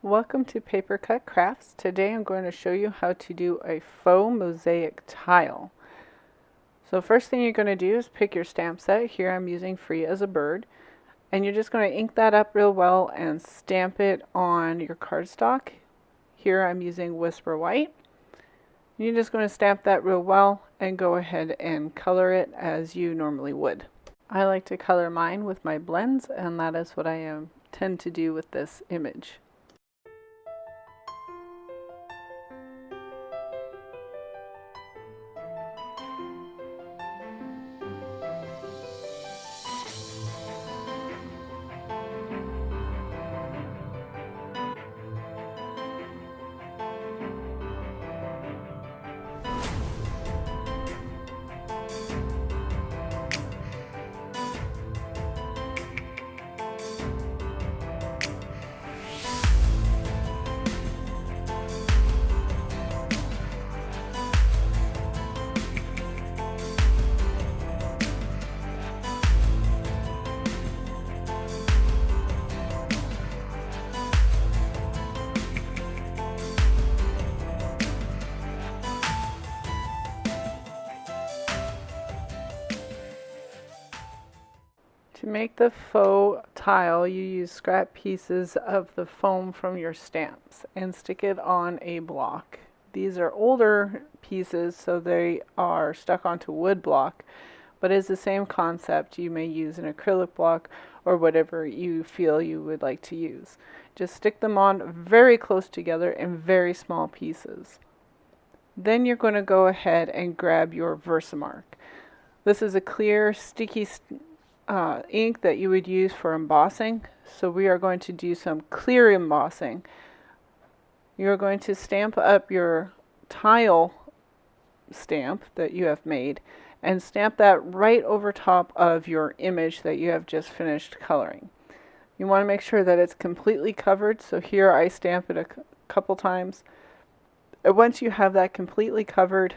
Welcome to Paper Cut Crafts. Today I'm going to show you how to do a faux mosaic tile. So first thing you're going to do is pick your stamp set. Here I'm using Free as a Bird. And you're just going to ink that up real well and stamp it on your cardstock. Here I'm using Whisper White. You're just going to stamp that real well and go ahead and color it as you normally would. I like to color mine with my blends, and that is what I tend to do with this image. To make the faux tile, you use scrap pieces of the foam from your stamps and stick it on a block. These are older pieces, so they are stuck onto wood block, but it's the same concept. You may use an acrylic block or whatever you feel you would like to use. Just stick them on very close together in very small pieces. Then you're going to go ahead and grab your Versamark. This is a clear, sticky ink that you would use for embossing. So we are going to do some clear embossing. You're going to stamp up your tile stamp that you have made and stamp that right over top of your image that you have just finished coloring. You want to make sure that it's completely covered, so here I stamp it a couple times. And once you have that completely covered,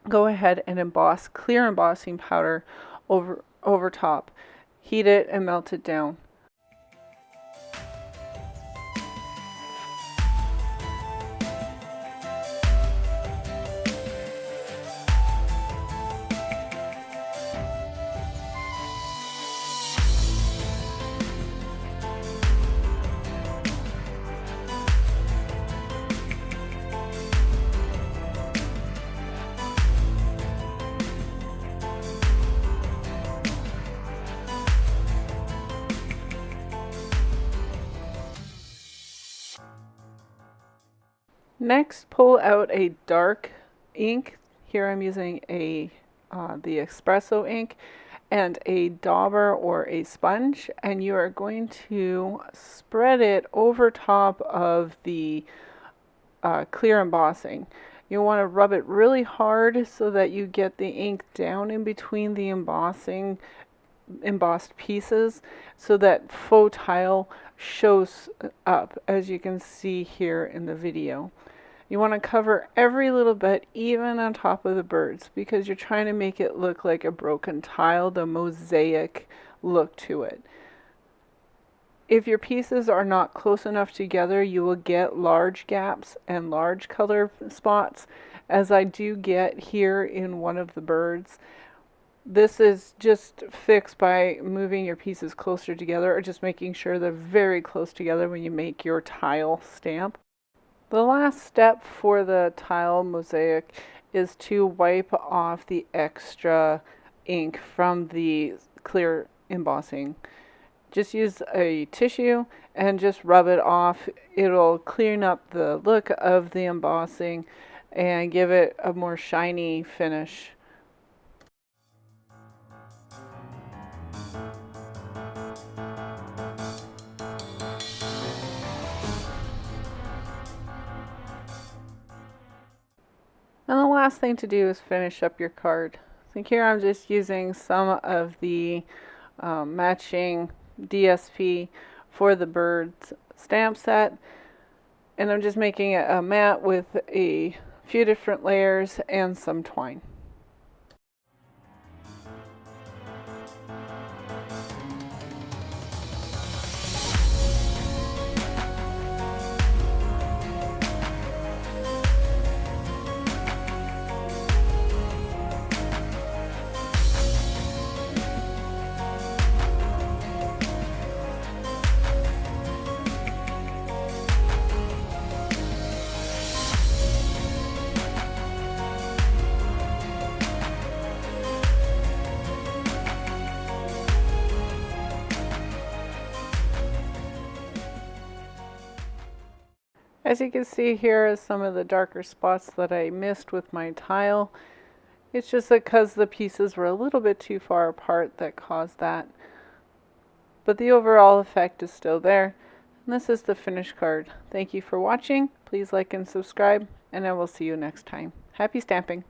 go ahead and emboss clear embossing powder over top. Heat it and melt it down. Next, pull out a dark ink. Here I'm using the espresso ink and a dauber or a sponge, and you are going to spread it over top of the clear embossing. You want to rub it really hard so that you get the ink down in between the embossed pieces so that faux tile shows up, as you can see here in the video. You want to cover every little bit, even on top of the birds, because you're trying to make it look like a broken tile, the mosaic look to it. If your pieces are not close enough together, you will get large gaps and large color spots, as I do get here in one of the birds. This is just fixed by moving your pieces closer together or just making sure they're very close together when you make your tile stamp. The last step for the tile mosaic is to wipe off the extra ink from the clear embossing. Just use a tissue and just rub it off. It'll clean up the look of the embossing and give it a more shiny finish. And the last thing to do is finish up your card. So here I'm just using some of the matching DSP for the birds stamp set, and I'm just making a mat with a few different layers and some twine. As you can see, here are some of the darker spots that I missed with my tile. It's just because the pieces were a little bit too far apart that caused that. But the overall effect is still there. And this is the finished card. Thank you for watching. Please like and subscribe, and I will see you next time. Happy stamping!